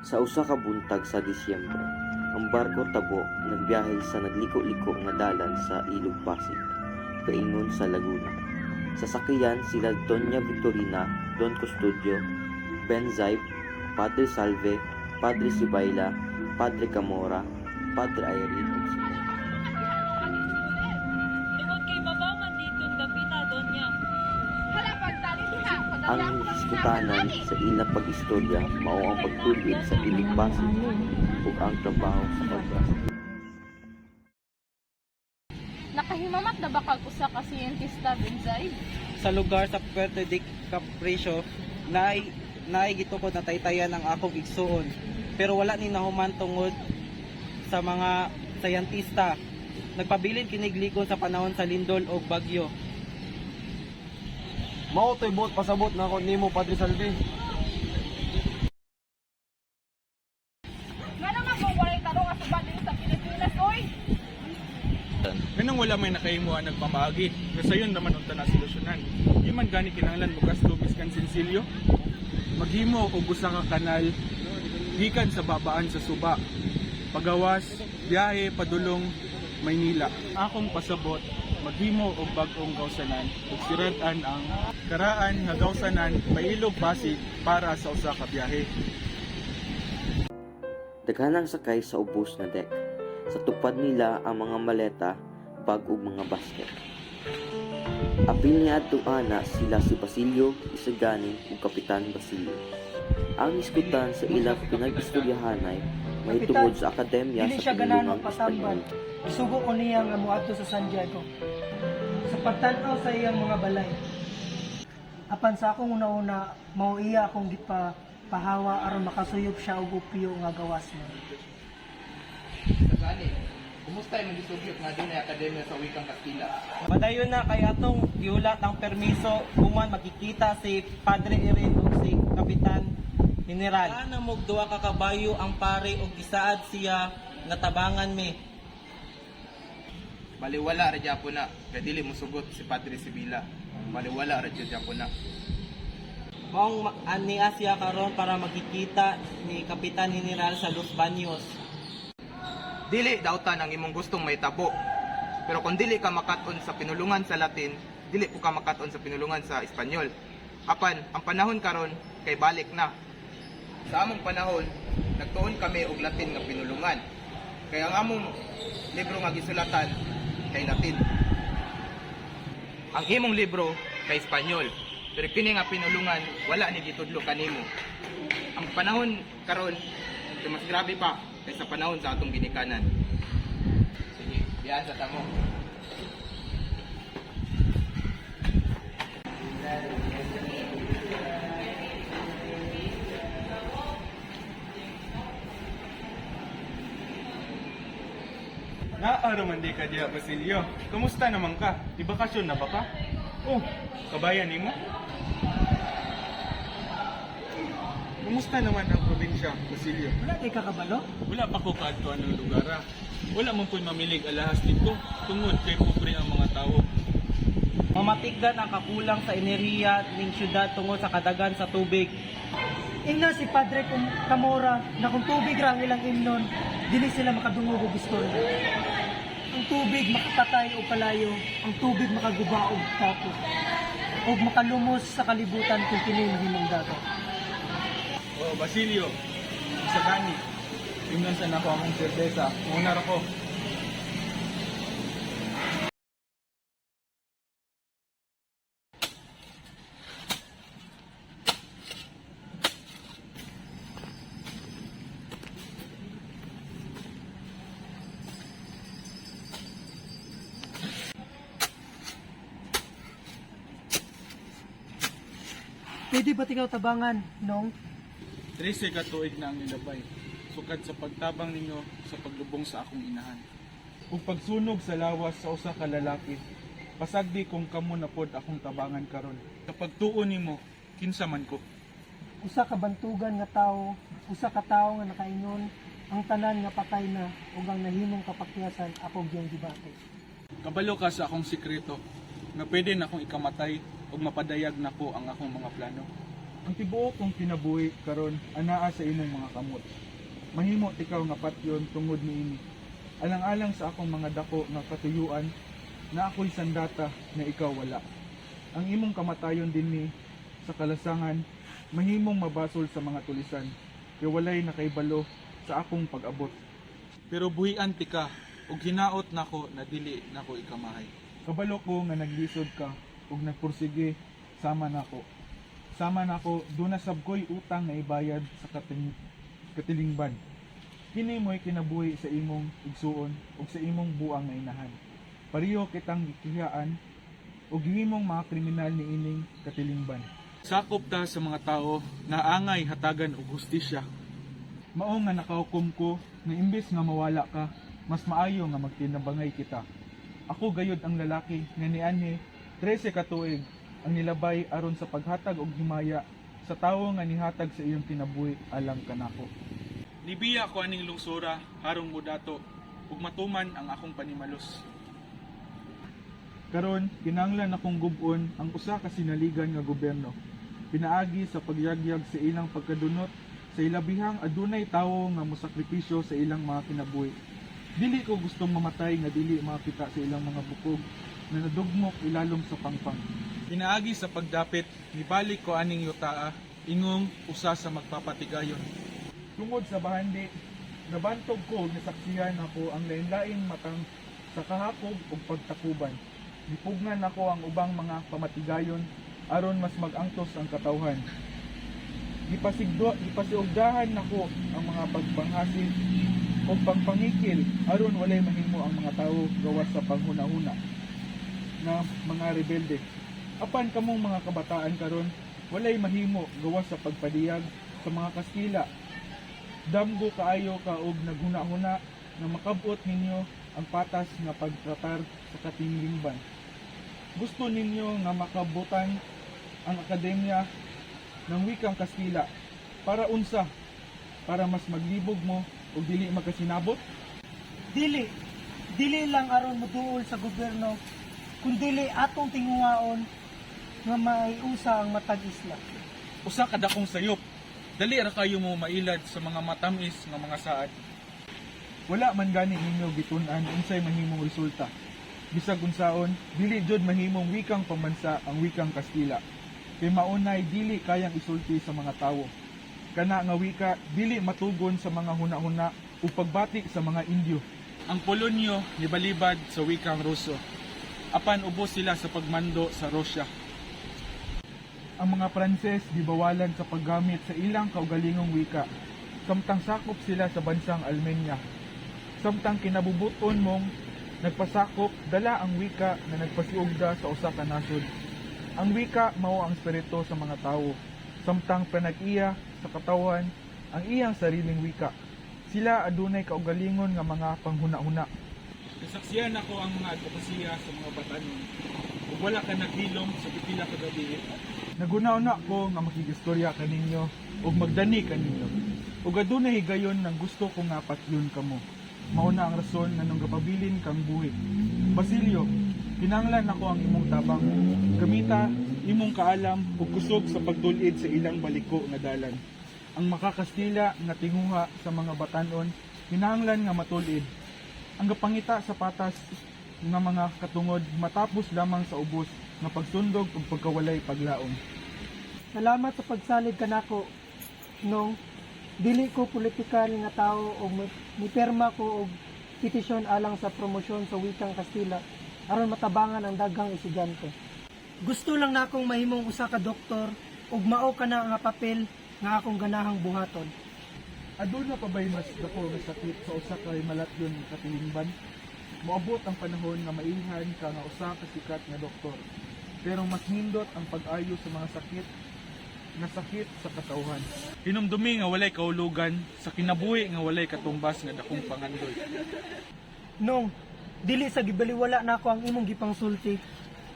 Sa usa ka buntag sa Disyembre, ang barko tabo nagbiyahe sa nagliko-liko nga dalan sa Ilog Pasig, paingon sa Laguna. Sa sakyan sila Doña Victorina, Don Custodio, Ben Zaib, Padre Salve, Padre Sibayla, Padre Camora, Padre Irene ug Simon. Tungod kay babaw man dito dapita Donya. Wala pagtali diha. Ang diskutanan sa ilang pag-istorya mao ang pagtulid sa Ilog Pasig ug ang trabaho sa obra. Nakahimamat na ba kag usa ka siyentista Benzay? Sa lugar sa Puerto de Capricio, naay gitukod na taytayan ang akong igsuon. Pero wala ni nahuman tungod sa mga sayantista. Nagpabilin kinigligon sa panahon sa lindol o bagyo. Mao to'y buot pasabot na ako nimo, Padre Salve. Nga naman kung walay tarong nga subad dito sa Pilipinas, oy! Ganang wala may nakahimuan nagpamaagi, na sayon naman unta na solusyonan. Di man gani kinahanglan mo gasto biskan sensilyo. Maghimo og usa ka kanal gikan sa babaan sa Suba. Pagawas, biyahe padulong Maynila. Akong pasabot, maghimo og bag-ong gawsanan ug sirad-an ang karaan nga gawsanan Ilog Pasig para sa usa ka biyahe. Daghanang sakay sa ubos na deck. Sa tupad nila ang mga maleta, bag ug mga basket. Apil niadto ana sila si Basilio, Isagani ug Kapitan Basilio. Ang iskutan sa ilang pinag-istoryahanay may tungod sa akademya Dili sa siya ganahan Pinulungang magpatambal. Espanyol. Isugo ko niya nga moadto sa Santiago. Sa pagtan-aw sa iyang mga balay. Apan sa akong una-una, mao iya akong pahawa aron makasuyop siya og upyo nga gawas mo. Gani, kumusta yung magisugyot nga din ay akademya sa wikang Kastila? Madayon na kay atong giulat ang permiso human makikita si Padre Irene ug si Kapitan General. Ana mog duha ka kabayo ang pare ug gisaad siya nga tabangan mi. Baliwala ra gyapon na, kay dili mo sugot si Padre Sibila. Baliwala ra gyapon na. Maong ania siya karon para makikita ni Kapitan General sa Los Baños. Dili dautan ang imong gustong may tabo. Pero kung dili ka makaton sa pinulungan sa Latin, dili po ka makaton sa pinulungan sa Espanyol. Apan ang panahon karon kay balik na. Sa among panahon, nagtuon kami og Latin nga pinulungan. Kaya ang among libro nga gisulatan kay Latin. Ang imong libro kay Espanyol. Pero kini nga pinulungan wala ni gitudlo kanimo. Ang panahon karon kay mas grabe pa kaysa panahon sa atong ginikanan. Sige, biyan sa tamo. Naaro man di ka diya, Basilio. Kumusta naman ka? Di bakasyon na ba ka? Oh, kabayan nimo? Kumusta naman ang probinsya, Basilio? Wala kay kakabalo? Wala pa ko kaadtuan ng lugar. Wala man po'y mamilig alahas dito. Tungod kay pobre ang mga tao. Mamatigdan ang kakulang sa enerhiya ning syudad tungod sa kadagan sa tubig. Ingna si Padre Camora na kung tubig ra ang ilang imnon, dili sila makadungog og istorya. Ang tubig makapatay o palayo, ang tubig makaguba og tapos, o makalumos sa kalibutan kung kini mahimong dagat. Oh, Basilio, isa gani. Tingnan sa nako among serbesa. Muna ra ko. Pwede ba tingaw tabangan, Nong? 13 ka tuig na ang nilabay. Sukad sa pagtabang ninyo sa paglubong sa akong inahan. Ug pagsunog sa lawas sa usa ka lalaki. Pasagdi kung kamo na pod akong tabangan karon. Sa pagtuon nimo, kinsa man ko. Usa ka bantugan nga tawo, usa ka tawo nga nakaingon, ang tanan nga patay na ug ang nahimong kapakyasan ako gyang gibati. Kabalo ka sa akong sikreto nga pwede na akong ikamatay ug mapadayag nako ang akong mga plano. Ang tibuok kong kinabuhi karon anaa sa imong mga kamot. Mahimo ikaw nga patyon tungod niini. Alang-alang sa akong mga dako nga katuyuan na ako'y sandata na ikaw wala. Ang imong kamatayon dinhi sa kalasangan mahimong mabasol sa mga tulisan kay walay nakaibalo sa akong pag-abot. Pero buhian ti ka ug hinaot nako na dili nako ikamahay. Kabalo ko nga naglisod ka ug nagpursige sama nako. Sama nako duna sabkoy utang na ibayad sa katilingban. Kini mo'y kinabuhi sa imong igsuon ug sa imong buang nga inahan. Pariyo kitang gikihaan ug himong mga kriminal niining katilingban. Sakop ta sa mga tao na angay hatagan og hustisya. Mao nga nakahukom ko na imbes nga mawala ka, mas maayo nga magtinabangay kita. Ako gayud ang lalaki nga nianhi 13 ka tuig ang nilabay aron sa paghatag og himaya sa tawo nga nihatag sa iyong kinabuhi alang kanako. Nibiya ko aning lungsura harong mudato ug matuman ang akong panimalos. Karon kinahanglan akong gub-on ang usa ka sinaligan nga gobyerno. Pinaagi sa pagyagyag sa ilang pagkadunot sa ilabihang adunay tawo nga mosakripisyo sa ilang mga kinabuhi. Dili ko gustong mamatay nga dili makita sa ilang mga bukog na nadugmok ilalom sa pangpang. Pinaagi sa pagdapit, nibalik ko aning yutaa, ingong usa sa magpapatigayon. Tungod sa bahandi, nabantog ko ug nasaksihan ako ang lain-laing matang sa kahakog ug pagtakuban. Gipugnan ako ang ubang mga pamatigayon aron mas mag-angtos ang katawhan. Gipasiugdahan nako ang mga pagpanghasi o pagpangikil aron walay mahimo ang mga tawo gawas sa panghuna-huna na mga rebelde. Apan kamong mga kabataan karon walay mahimo gawas sa pagpadiyag sa mga Kastila. Damgo kaayo ka og naghuna-huna na makabot ninyo ang patas nga pagtratar sa katilingban. Gusto ninyo nga makabutan ang akademya ng wikang Kastila para unsa? Para mas maglibog mo o dili magkasinabot? Dili lang aron moduol sa gobyerno, kundi atong tinguhaon nga maiusa ang matag isla. Usa ka dakong sayop. Dali ra kayo mo mailad sa mga matamis nga mga saad. Wala man gani ninyo gitun-an unsay mahimong resulta. Bisag unsaon, dili jud mahimong wikang pambansa ang wikang Kastila. Kay maunay dili kayang isulti sa mga tawo. Kana nga wika dili matugon sa mga huna-huna ug pagbati sa mga Indio. Ang Polonyo nibalibad sa wikang Ruso. Apan ubos sila sa pagmando sa Russia. Ang mga Pranses gibawalan sa paggamit sa ilang kaugalingong wika. Samtang sakop sila sa bansang Armenia. Samtang kinabubuton mong nagpasakop dala ang wika na nagpasiugda sa usa ka nasod. Ang wika mao ang espiritu sa mga tawo. Samtang panag-iya sa katawan ang iyang sariling wika. Sila adunay kaugalingon nga mga panghuna-huna. Nasaksiyan ako ang mga advokasya sa mga batanon. Ug wala ka naghilom sa pipila ka gabi. Naguna-una ko nga makigistorya kaninyo ug magdani kaninyo. Ug adunay higayon nang gusto ko nga patyon kamo. Mao na ang rason nga nung gapabilin kang buhi. Basilio, kinahanglan nako ang imong tabang. Gamita imong kaalam ug kusog sa pagdulid sa ilang baliko nga dalan. Ang makakastila nga tinguha sa mga batanon kinahanglan nga matulid. Ang gapangita sa patas nga mga katungod matapos lamang sa ubos nga pagsundog ug pagkawalay paglaom. Salamat sa pagsalig kanako nung dili ko politikal nga tao og miperma ko og petisyon alang sa promosyon sa wikang Kastila aron matabangan ang daghang estudyante. Gusto lang nakong mahimong usa ka doktor ug mao kana nga papel nga akong ganahang buhaton. Aduna pa ba'y mas dako nga sakit sa usa ka malatyon nga katilingban? Moabot ang panahon nga mailhan ka nga usa ka sikat nga doktor. Pero mas nindot ang pag-ayo sa mga sakit sa katawhan. Hinumdumi nga walay kahulugan, sa kinabuhi nga walay katumbas nga dakong pangandoy. Nung dili sa gibaliwala nako ang imong gipangsulti,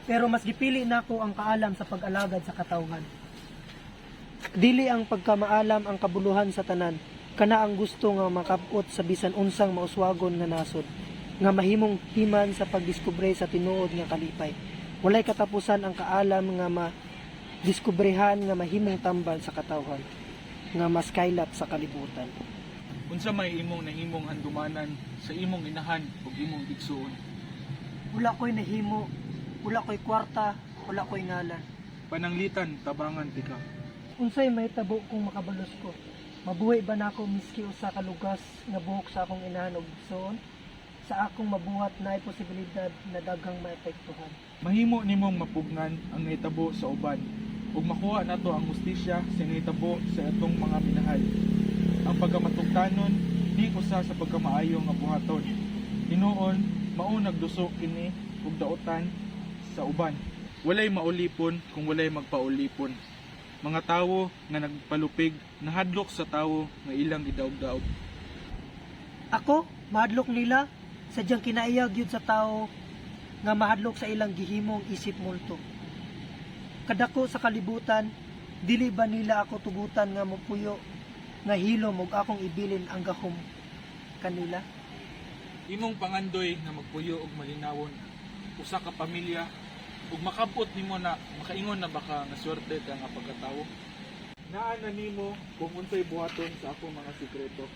pero mas gipili nako ang kaalam sa pag-alagad sa katawhan. Dili ang pagkamaalam ang kabuluhan sa tanan, kana ang gusto nga makabot sa bisan unsang mauswagon nga nasod, nga mahimong himan sa pagdiskubre sa tinuod nga kalipay. Walay katapusan ang kaalam nga diskubrehan nga mahimong tambal sa katawan nga mas kaylap sa kalibutan. Unsa may imong nahimong handumanan sa imong inahan ug imong igsuon. Wala ko'y nahimo, wala ko'y kwarta, wala ko'y ngalan. Pananglitan tabangan tika. Unsay mahitabo kung makabalos ko? Mabuhay ba nako miski usa ka lugas nga buhok sa akong inahan ug igsoon? Sa akong mabuhat na posibilidad na daghang maepektuhan. Mahimo nimong mapugnan ang nahitabo sa uban ug makuha nato ang hustisya sa nahitabo sa atong mga minahal. Ang pagamatugtanon di usa sa pagkamaayo nga buhaton. Hinuon mao nagduso kini ug daotan sa uban. Walay maulipon kung walay magpaulipon. Mga tawo nga nagpalupig nahadlok sa tawo nga ilang gidaog-daog. Ako, mahadlok nila, sadyang kinaiyag yun sa tao nga mahadlok sa ilang gihimong isip multo. Kadako sa kalibutan, dili ba nila ako tugutan nga mapuyo, nga hilom ug akong ibilin ang gahom kanila? Imong pangandoy na magpuyo og malinawon usa ka pamilya ug makabot nimo na makaingon na baka nga swerte ka nga pagkatawo. Naa na nimo kung unsay buhaton sa akong mga sikreto.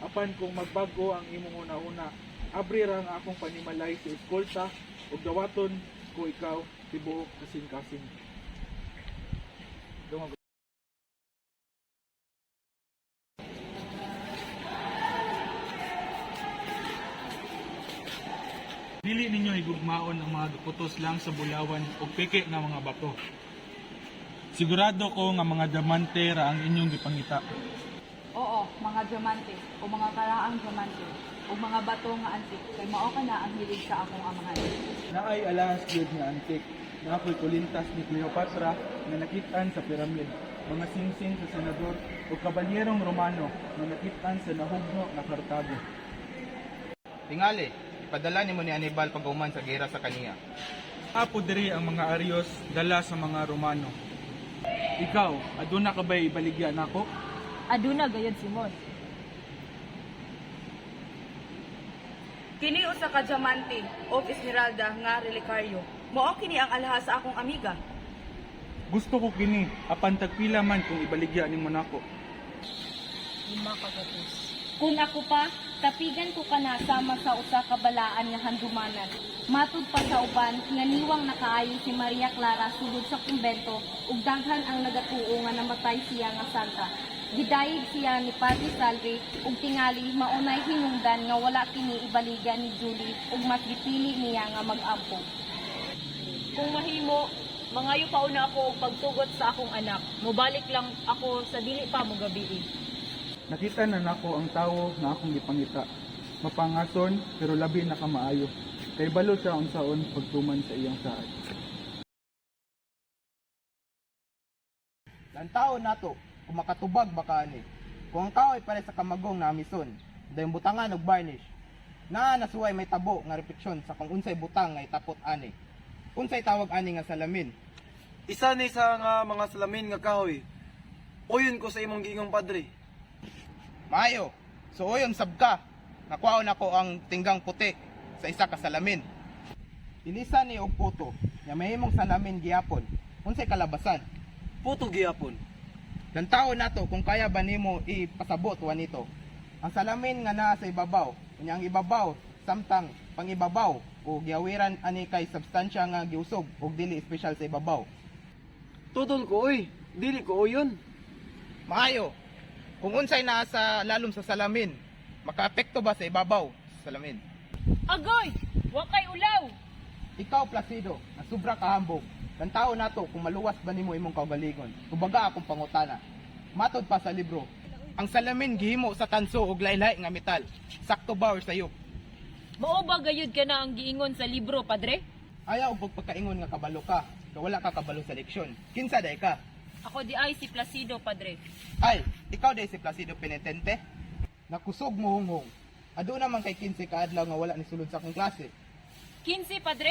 Apan kung magbago ang imong una-una, abri ra ang akong panimalay sa eskolta ug dawaton ko ikaw tibuok kasing-kasing. Dumag- Dili ninyo higugmaon ang mga duputos lang sa bulawan o peke nga mga bato. Sigurado ko nga mga diamante ra ang inyong gipangita. Oo, mga diamante o mga karaang diamante o mga bato nga antik kay mao kana ang hilig sa akong amahan. Naay alahas gyud nga antik. Naakoy kulintas ni Cleopatra nga nakitaan sa piramid. Mga singsing sa senador o kabalyerong Romano nga nakitaan sa nahugno na Kartago. Tingali, ipadala nimo ni Hannibal pag-uman sa gera sa kaniya. Apo diri ang mga Aryos dala sa mga Romano. Ikaw, aduna ka ba'y ibaligya nako? Aduna gayud Simon. Kini usa ka diamante of Esmeralda nga relikaryo. Mao kini ang alahas sa akong amiga. Gusto ko kini, apan tagpila man kung ibaligya nimo nako. Kung ako pa, tapigan ko ka na sama sa usa ka balaan nga handumanan. Matud pa sa uban nga niwang nakaayo si Maria Clara sulod sa kumbento ug daghan ang nagatuo nga namatay siya nga santa. Gidayeg siya ni Padre Salve ug tingali maunay hinungdan nga wala kini ibaligan ni Julie ug mas gipili niya nga mag-ampo. Kung mahimo, mangayo pauna ako og pagtugot sa akong anak. Mobalik lang ako sa dili pa mo gabi. Nakita na nako ang tawo na akong gipangita. Mapangason pero labi na kamaayo. Kay balo siya unsaon pagtuman sa iyang saad. Lantaon nato kung makatubag baka ani. Kung ang kahoy pare sa kamagong na amison, dayong butangan og varnish. Naa nasuway may tabo nga refleksyon sa kung unsay butang nga itapot ani. Unsay tawag ani nga salamin. Isa ni sa nga mga salamin nga kahoy. Uyon ko sa imong gingong padre. Maayo. So uyon sab ka. Nakuhaon ako ang tinggang puti sa isa ka salamin. Inisa ni og puto, nga mahimong salamin gihapon. Unsay kalabasan? Puto gihapon. Lantaon nato kung kaya ba nimo ipasabot wa nito. Ang salamin nga naa sa ibabaw, unya ang ibabaw samtang pangibabaw o giawiran ani kay substansya nga giusog ug dili espesyal sa ibabaw. Tutol ko oy, dili ko uyon. Maayo. Kung unsay naa sa lalom sa salamin, makaapekto ba sa ibabaw sa salamin? Agoy! Wa kay ulaw! Ikaw Placido, na sobra kahambog. Lantaon nato kung maluwas ba nimo imong kaugalingon. Kubaga akong pangutana. Matod pa sa libro, ang salamin gihimo sa tanso ug laylay nga metal. Sakto ba or sayop? Mao ba gayud ka na ang giingon sa libro, Padre? Ayaw og pagkaingon nga kabalo ka. Kaya wala ka kabalo sa leksyon. Kinsa day ka? Ako di ay si Placido, Padre. Ay, ikaw day si Placido Penitente? Nakusog mo hunghong. Ado naman kay 15 ka adlaw nga wala ni sulod sa akong klase. 15, Padre?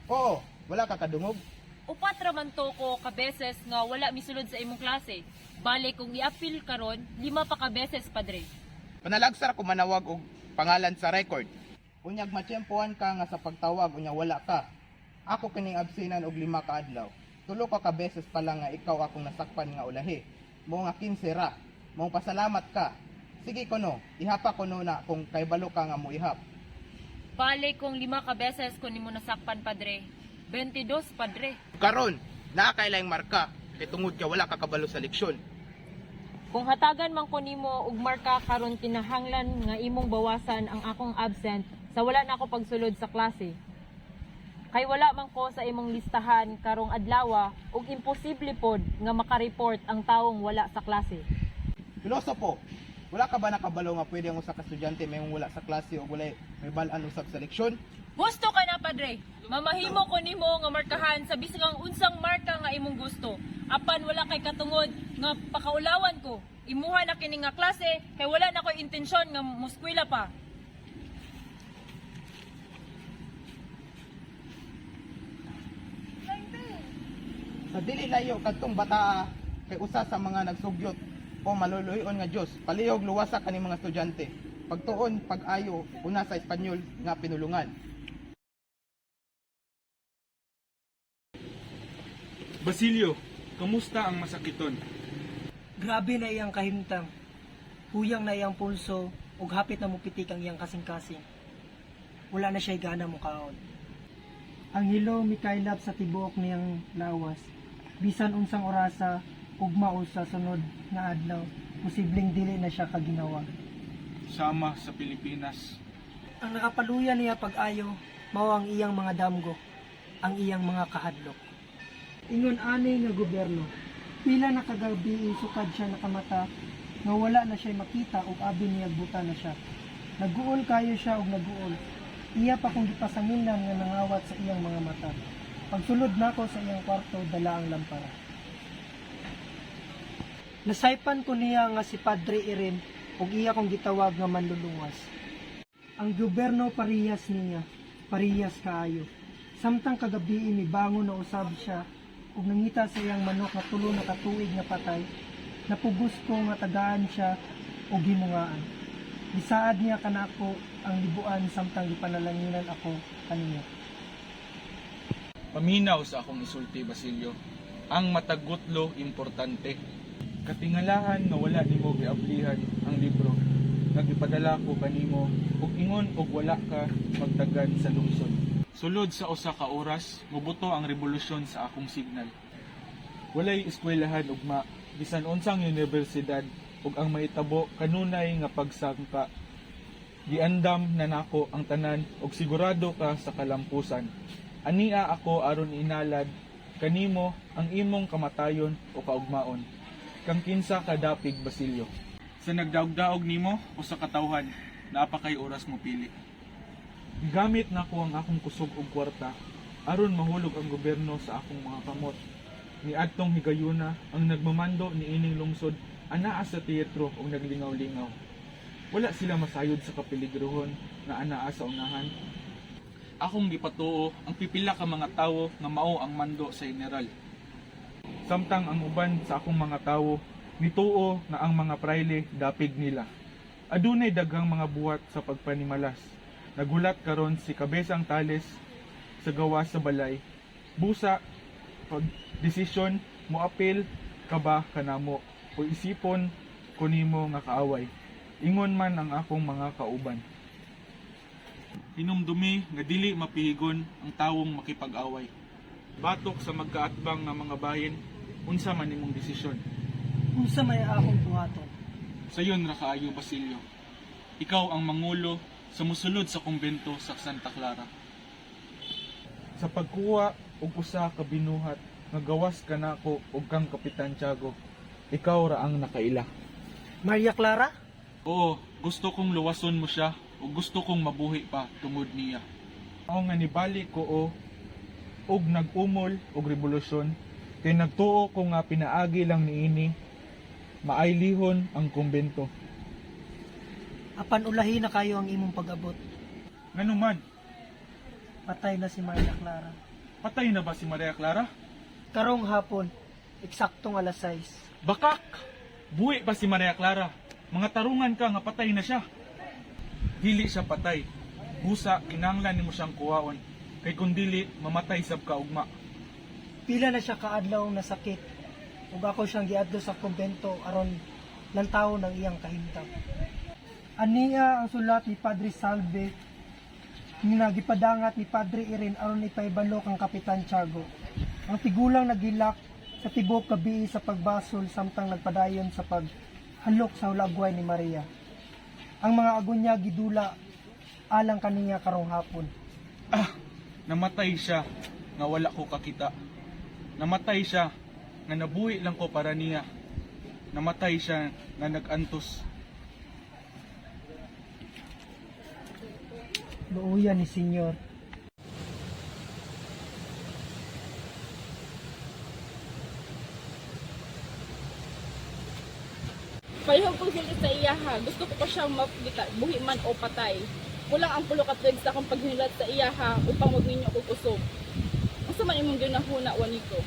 Oo, wala ka kadungog. Upat raman to ko ka beses nga wala misulod sa imong klase. Bale kung i-appeal karon, 5 pa ka beses, Padre. Panalagsar ko manawag og pangalan sa record. Unyag matiyempuhan ka nga sa pagtawag unya wala ka. Ako kining absinan og 5 ka adlaw. Tulo ka beses pa lang nga ikaw akong nasakpan nga ulahi. Mo nga 15 ra. Mong pasalamat ka. Sige kuno, ihapa kuno na kung kay balo ka nga mo ihap. Bale kung 5 ka beses ko nimo nasakpan, Padre. 22, Padre. Karon, naa kay laing marka. Kay tungod ka wala ka kabalo sa leksyon. Kung hatagan man ko nimo og marka karon kinahanglan nga imong bawasan ang akong absent sa wala na ako pagsulod sa klase. Kay wala man ko sa imong listahan karong adlaw ug imposible pod nga makareport ang tawong wala sa klase. Pilosopo, wala ka ba nakabalo nga pwede ang usa ka estudyante may wala sa klase o wala may balaan usab sa leksyon? Gusto ka na, Padre. Mamahimo ko nimo nga markahan sa bisag ang unsang marka nga imong gusto. Apan wala kay katungod nga pakaulawan ko. Imuha na kini nga klase kay wala na ko'y intensyon nga muskwela pa. Sa dili layo kadtong bata kay usa sa mga nagsugyot o maluluyon nga Dios, palihog luwasa kani mga estudyante. Pagtuon, pag-ayo, una sa Espanyol nga pinulungan. Basilio, kamusta ang masakiton? Grabe na iyang kahimtang. Huyang na iyang pulso ug hapit na mupitik ang iyang kasing-kasing. Wala na siya'y gana mo kaon. Ang hilo mikaylap sa tibuok niyang lawas. Bisan unsang orasa ug maul sa sunod nga adlaw, posibleng dili na siya kaginawa. Sama sa Pilipinas. Ang nakapaluyan niya pag-ayo mao ang iyang mga damgo, ang iyang mga kahadlok. Ingon ani nga gobyerno, pila na kagabi sukad siya nakamata nga wala na siya makita ug abi niya buta na siya. Naguol kayo siya ug naguol. Iya pa kung gipasangilan nga nangawat sa iyang mga mata. Pagsulod nako sa iyang kwarto dala ang lampara. Nasaypan ko niya nga si Padre Iren ug iya kong gitawag nga manluluwas. Ang gobyerno parehas niya, parehas kaayo. Samtang kagabi mibangon na usab siya ug nangita sa iyang manok nga tulo na katuig nga patay, napugos ko nga tagaan siya ug himungaan. Gisaad niya kanako ang libuan samtang gipanalanginan ako kaniya. Paminaw sa akong isulti, Basilio. Ang matagutlo importante. Katingalahan nga wala nimo giablihan ang libro nga gipadala ko kanimo ug ingon og wala ka magtagan sa lungsod. Sulod sa usa ka oras, mubuto ang revolusyon sa akong signal. Walay eskwelahan ugma, bisan unsang universidad ug ang maitabo kanunay nga pagsangka. Giandam na nako ang tanan ug sigurado ka sa kalampusan. Ania ako aron inalad kanimo ang imong kamatayon o kaugmaon. Kang kinsa ka dapig, Basilio. Sa nagdaog-daog nimo o sa katawhan, naapa kay oras mo pili. Gamit na ko ang akong kusog og kwarta aron mahulog ang gobyerno sa akong mga kamot. Ni adtong higayuna ang nagmamando ni ining lungsod anaa sa teatro ug naglingaw-lingaw. Wala sila masayod sa kapiligrohon na anaa sa unahan. Akong gipatuo ang pipila ka mga tawo nga mao ang mando sa general. Samtang ang uban sa akong mga tawo nituo na ang mga praile dapig nila. Adunay daghang mga buhat sa pagpanimalas. Nagulat karon si Kabesang Tales sa gawas sa balay. Busa pag desisyon moapil ka ba kanamo o isipon kunimo nga kaaway. Ingon man ang akong mga kauban. Hinumdumi nga dili mapihigon ang tawong makipag-away. Batok sa magkaatbang nga mga bahin, unsa man nimong desisyon. Unsa may akong buhaton? Sayon ra kaayo, Basilio. Ikaw ang mangulo sa musulod sa kumbento sa Santa Clara. Sa pagkuha og usa ka binuhat nga gawas kanako og kang Kapitan Tiago, ikaw ra ang nakaila. Maria Clara? Oo, gusto kong luwason mo siya o gusto kong mabuhi pa tungod niya. Ako nga nibalik ko og nag-umol og revolusyon kay nagtuo ko nga pinaagi lang niini maaylihon ang kumbento. Apan ulahi na kayo ang imong pag-abot. Nganuman, Patay na si Maria Clara. patay na ba si Maria Clara? Karong hapon, eksaktong alas 6. Bakak! Buhi pa si Maria Clara. Mga tarungan ka nga patay na siya. Dili siya patay. Busa, kinanglan nimo siyang kuwaon. Kay kung dili, mamatay sab ka ugma. Pila na siya kaadlaw na sakit. Ug ako siyang giadto sa kumbento aron lantaw ng iyang kahimtang. Aniya ang sulat ni Padre Salve nga gipadangat ni Padre Iren aron ipaibalok ang Kapitan Tiago. Ang tigulang nagilak sa tibok gabi sa pagbasol samtang nagpadayon sa paghalok sa hulagway ni Maria. Ang mga agonya gidula alang kaniya karong hapon. Namatay siya nga wala ko kakita. Namatay siya nga nabuhi lang ko para niya. Namatay siya nga nagantos. Luuyan ni Senyor. Palihog kong sila sa iya ha. Gusto ko pa siyang mapita, buhi man o patay. Kulang ang pulo katwig sa akong paghinulat sa iya ha upang wag ninyo ko kusog. Asa man imong ginahuna wanito.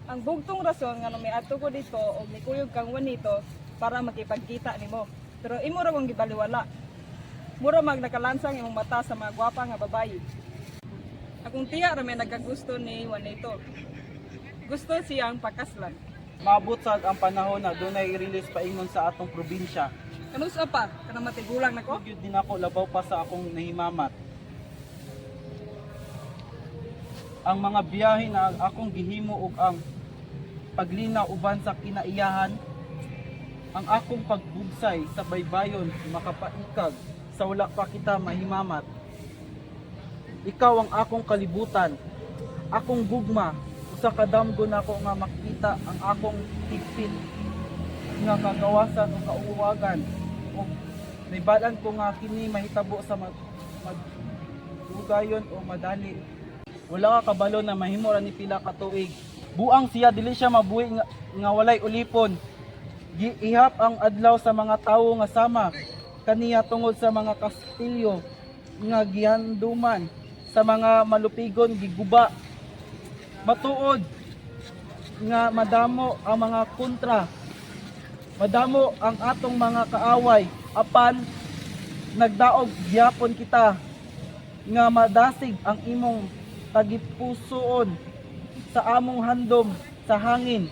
Ang bugtong rason nga may ato ko dito o may kuyog kang wanito para makipagkita nimo. Pero imo ra kong gibaliwala. Mura mag nakalansang imong mata sa mga gwapa nga babayi. Akong tiya ra may nagagusto ni Juanito. Gusto siyang pakaslan. Maabot sad ang panahon na dunay i-release paingon sa atong probinsya. Kanusa pa? Kana matigulang nako? Gyud din ako labaw pa sa akong nahimamat. Ang mga biyahe na akong gihimo ug ang paglinaw uban sa kinaiyahan, ang akong pagbugsay sa baybayon makapaikag sa wala pa kita mahimamat. Ikaw ang akong kalibutan, akong gugma, usa ka damgo nako nga makita ang akong higpit nga kagawasan o kauwagan o naibalan ko nga kini mahitabo sa madugayon o madali. Wala ka kabalo na mahimo ra ni pila ka tuig. Buang siya dili siya mabuhi nga walay ulipon. Ihap ang adlaw sa mga tawo nga sama kaniya tungod sa mga kastilyo nga gihanduman, sa mga malupigon giguba. Matuod nga madamo ang mga kontra, madamo ang atong mga kaaway, apan nagdaog gyapon kita nga madasig ang imong tagipusoon sa among handom sa hangin.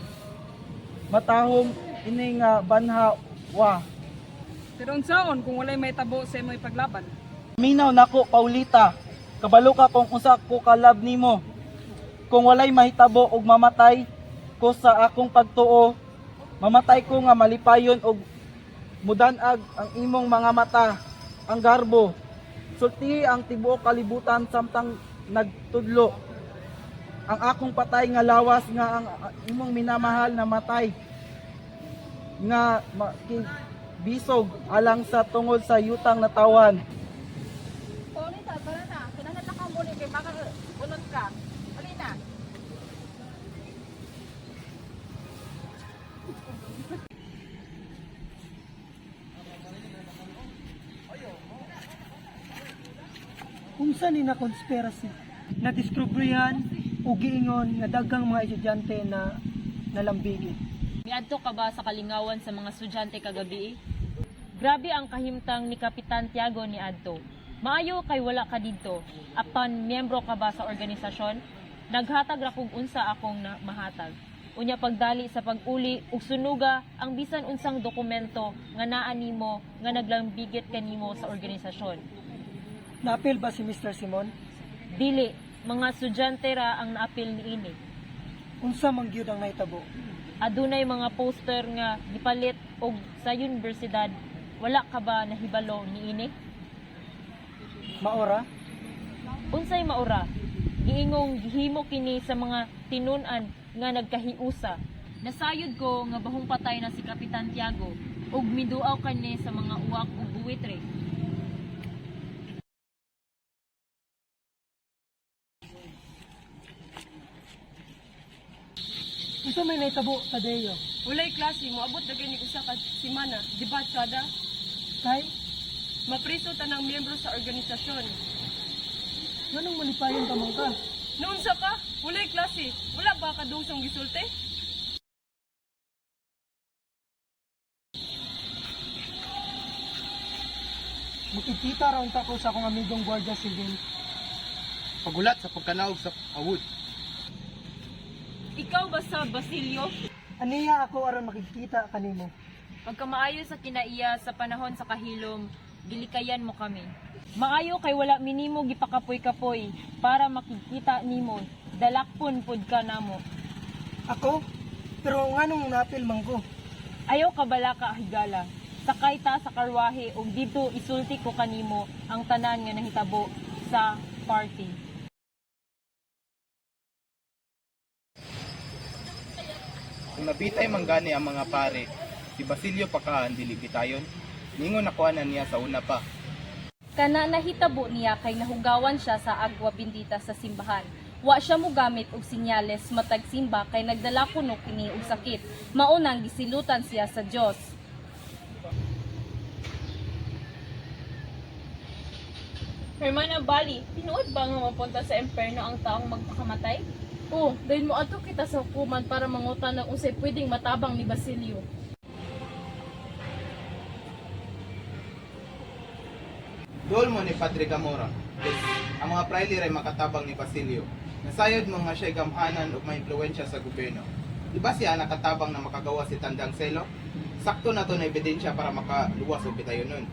Matahom ini nga banha wa. Pero unsaon kung walay may tabo sa imong ipaglaban? Minaw nako Paulita, kabalo ka kung usa ko kalab nimo. Kung walay mahitabo og mamatay ko sa akong pagtuo, mamatay ko nga malipayon og mudanag ang imong mga mata, ang garbo. Sulti ang tibuok kalibutan samtang nagtudlo. Ang akong patay nga lawas nga ang imong minamahal na matay nga bisog alang sa tungod sa yutang na tawan. Paulita, tara na. Kinahanglan ka muli kay baka unod ka. Alina. Unsa ni na conspiracy? Nadiskubrehan o giingon nga daghang mga estudyante na nalambigi. Miadto ka ba sa kalingawan sa mga estudyante kagabi? Grabe ang kahimtang ni Kapitan Tiago ni adto. Maayo kay wala ka dito. Apan miyembro ka ba sa organisasyon? Naghatag ra kog unsa akong mahatag. Unya pagdali sa pag-uli ug sunuga ang bisan unsang dokumento nga naa nimo nga naglambigit kanimo sa organisasyon. Naapil ba si Mr. Simon? Dili, mga estudyante ra ang naapil niini. Unsa man gyud ang nahitabo? Adunay mga poster nga gipalit og sa universidad. Wala ka ba nahibalo niini? Maora? Unsay maura? Giingong gihimo kini sa mga tinun-an nga nagkahiusa. Nasayod ko nga bahong patay na si Kapitan Tiago ug miduaw kani sa mga uwak ug buwitre. Unsa may nahitabo, Tadeo? Walay klase mo abot dagay ni usa ka semana, di ba, Chada? Kay, Mapriso tanang miyembro sa organisasyon. nganong malipayon ka man ka? Noon sa ka, walay klase. Wala ba kadungsong gisulte? Makikita raw ta ko sa akong amigong Guardia Civil. Pagulat sa pagkanaog sa awod. Ikaw ba sa Basilio? Aniya ako aron makikita kanimo. Pagkamaayo sa kinaiya sa panahon sa kahilom, gilikayan mo kami. Maayo kay wala minimo gipakapoy-kapoy para makikita nimo. Dalakpon pud ka namo. Ako? Pero nganong napil man ko? Ayaw ka bala ka higala. Sakay ta sa karwahe ug dito isulti ko kanimo ang tanan nga nahitabo sa party. Kung nabitay man gani ang mga pare, si Basilio Pakaan dili bitayon, ningon nakuhanan niya sa una pa. Kana nahitabo niya kay nahugawan siya sa agwa bendita sa simbahan. Wa siya mo gamit og sinyales matag simba kay nagdala kuno kini og sakit. Maunang gisilutan siya sa Dios. Hermana Bali, tinuod ba nga mapunta sa emperno ang taong magpakamatay? Oh, dahil mo ato kita sa hukuman para mangutan ng unsay pwedeng matabang ni Basilio. Dool mo ni Padre Camora, yes, ang mga praile ray makatabang ni Basilio. Nasayod mo nga siya'y gamhanan ug may impluwensya sa gobyerno. Di ba siya nakatabang na makagawa si Tandang Selo? Sakto na to na ebidensya para makaluwas og bitayon nun.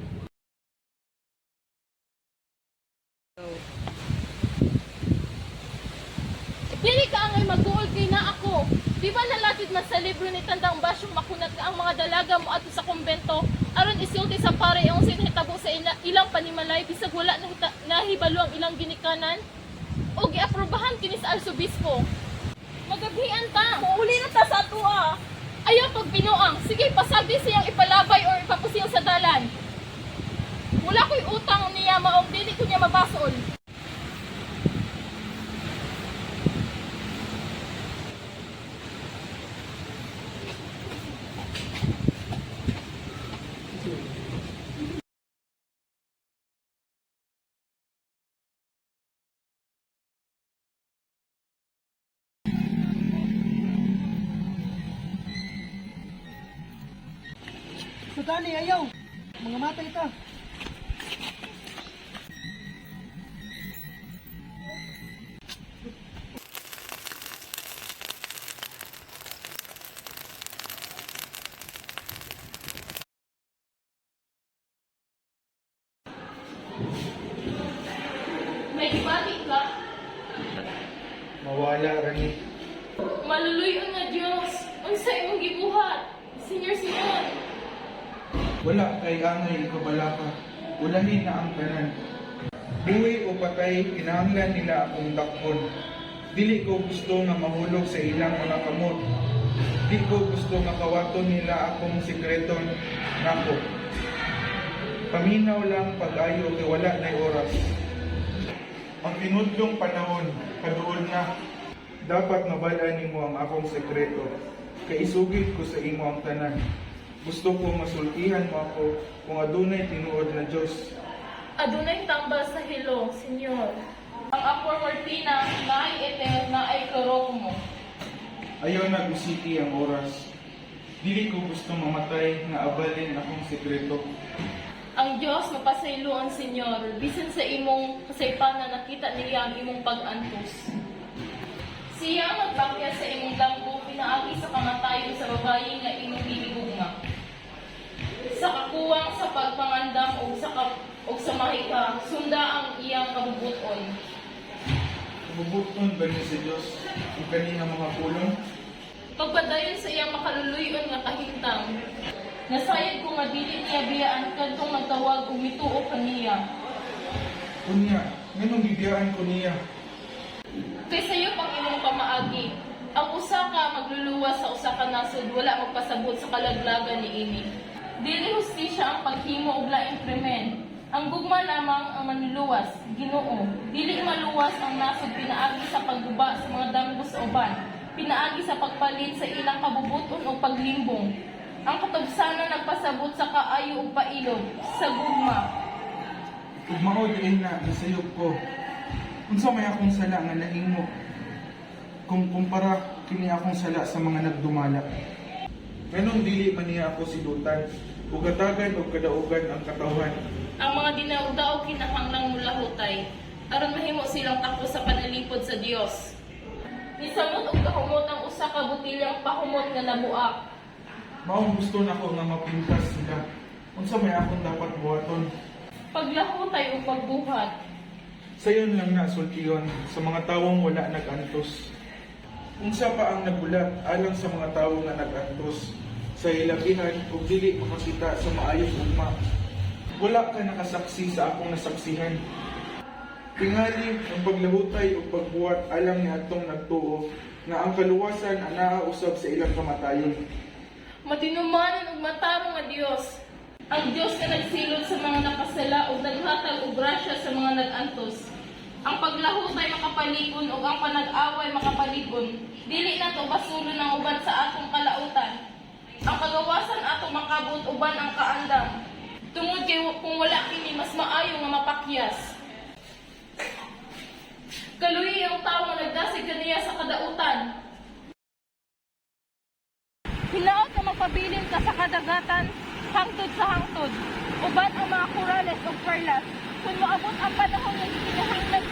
Dili ka angay magduol kay na ako. Di ba nalatid man sa libro ni Tandang Basyong makunat ka ang mga dalaga mo ato sa kumbento aron isulti sa pare ang sinahitabo sa ilang panimalay bisag wala nahibalo ang ilang ginikanan o giaprobahan kini sa arsobispo. Magabian ta. Mauli na ta sa ato ah. Ayaw pag binuang. Sige, pasabi siyang ipalabay or ipapusil sa dalan. Wala ko'y utang niya maong dili ko niya mabasol. Sutani, ayaw! Mga matay ta! May ibalik ka. Mawala rani. Maluluyon nga Diyos. Unsa imong gibuhat? Senyor. Wala kay angay kabalaka. Ulahin na ang tanan. Buhi o patay, kinahanglan nila akong dakpon. Dili ko gusto nga mahulog sa ilang mga kamot. Di ko gusto nga kawaton nila akong sikreton nako. Paminaw lang pag-ayo kay wala nay oras. Ang tinudlong panahon, kaduol na. Dapat mabalaan nimo ang akong sekreto. Kay isugid ko sa imo ang tanan. Gusto ko masultihan mo ako kung adunay tinuod na Diyos. Adunay tambal sa hilo, Senyor. Ang Apor Cortina na ay etel na ay kloromo. Ayaw na gusiti ang oras. Dili ko gusto mamatay nga abalin akong sekreto. Ang Diyos mapasayloan, Senyor. Bisan sa imong kasaypanan nakita niya ang imong pag-antos. Siya magbakya sa imong damgo, pinaagi sa kamatayon sa babae nga imong bibigugma. Sa kakuwang sa pagpangandam o sa mahika, sunda ang iyang kabubuton. Kabubuton ba niya sa Diyos ang kanina mga pulong? Pagpadayon sa iyang makaluluyon nga kahintang, nasayad ko nga dili niya biyaan kadtong nagtawag og mituo kaniya. Kunya, nganong bibiyaan ko niya? Kay sayo pang imong pamaagi, ang usa ka magluluwas sa usa ka nasod wala magpasabot sa kalaglagan ni ini. Dili hustisya ang paghimo og laing krimen. Ang gugma lamang ang manluluwas, Ginoo. Dili maluwas ang nasod pinaagi sa pagguba sa mga damgo sa uban, pinaagi sa pagpalit sa ilang kabubuton o paglimbong. Ang katubsanan nagpasabot sa kaayo ug pailog sa gugma. Ug mao diin na nasayop ko. Unsa may akong sala nga nahimo kung kumpara kini akong sala sa mga nagdumala. Nganong dili man niya ako silutan? ug hatagan og kadaugan ang katawhan. Ang mga dinaog-daog kinahanglang mulahutay, aron mahimo silang takbo sa panalipod sa Dios. Nisamot og kahumot ang usa ka botilyang pahumot nga nabuak. Mao gusto nako nga mapintas sila. Unsa may akong dapat buhaton? Paglahutay o pagbuhat. Sayon lang na sultiyon sa mga tawong wala nag-antos. Unsa pa ang nagulat alang sa mga tawo nga nag-antos sa ilabihan ug dili makakita sa maayong ugma. Wala ka nakasaksi sa akong nasaksihan. Tingali ang paglahutay ug pagbuhat alang ni atong nagtuo nga ang kaluwasan anaa usab sa ilang kamatayon. Matinumanon ug matarong nga Dios. Ang Dios nga nagsilod sa mga nakasala ug naghatag og grasya sa mga nag-antos. Ang paglahutay makapalipon ug ang panag-away makapalipon. Dili nato basulon ang uban sa atong kalautan. Ang kagawasan atong makabut uban ang kaandam. Tungod kay kung wala kini mas maayo nga mapakyas. Kaluyi ang tao nga nagdasig kaniya sa kadautan. Hinaot na magpabilin ka sa kadagatan, hangtod sa hangtod. Uban ang mga korales o perlas, kung maabot ang panahon nga kinahanglan